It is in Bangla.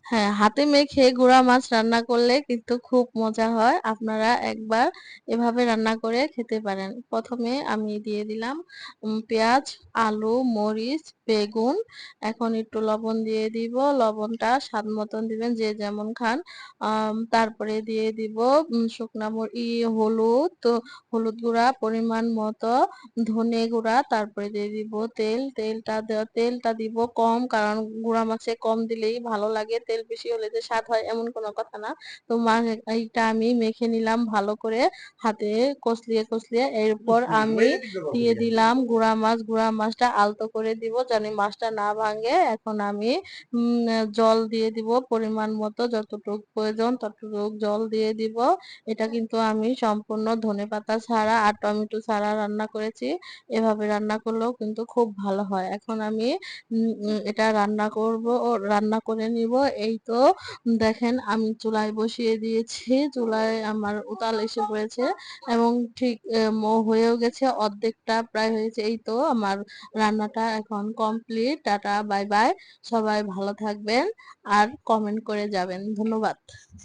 হ্যাঁ, হাতে মেখে গুঁড়া মাছ রান্না করলে কিন্তু খুব মজা হয়। আপনারা একবার এভাবে রান্না করে খেতে পারেন। ১ম এ আমি দিয়ে দিলাম পেঁয়াজ, আলু, মরিচ, বেগুন। এখন একটু লবণ দিয়ে দিব। লবণটা স্বাদ মতন দিবেন যে যেমন খান। তারপরে দিয়ে দিব শুকনা হলুদ, হলুদ গুঁড়া পরিমাণ মতো, ধনে গুঁড়া, তারপরে দিয়ে দিব তেল। তেলটা দিব কম, কারণ গুঁড়া মাছে কম দিলেই ভালো লাগে। তেল বেশি হলে যে স্বাদ হয় এমন কোনো কথা না। তো এইটা আমি মেখে নিলাম ভালো করে হাতে কষলিয়ে। এরপর আমি দিয়ে দিলাম গুঁড়া মাছ। গুঁড়া মাছটা আলতো করে দিব জানি মাছটা না ভাঙে। এখন আমি জল দিয়ে দিব পরিমাণ মতো, যতটুক প্রয়োজন ততটুক জল দিয়ে দিব। এটা কিন্তু আমি সম্পূর্ণ ধনেপাতা ছাড়া আর টমেটো ছাড়া রান্না করেছি। এভাবে রান্না করলেও কিন্তু খুব ভালো হয়। এখন আমি এটা রান্না করে নিব। এই তো দেখেন আমি চুলায় বসিয়ে দিয়েছি। চুলায় আমার উতাল এসে পড়েছে এবং ঠিক হয়েও গেছে, অর্ধেকটা প্রায় হয়েছে। এই তো আমার রান্নাটা এখন কমপ্লিট। Tata bye bye. সবাই ভালো থাকবেন আর কমেন্ট করে যাবেন। ধন্যবাদ।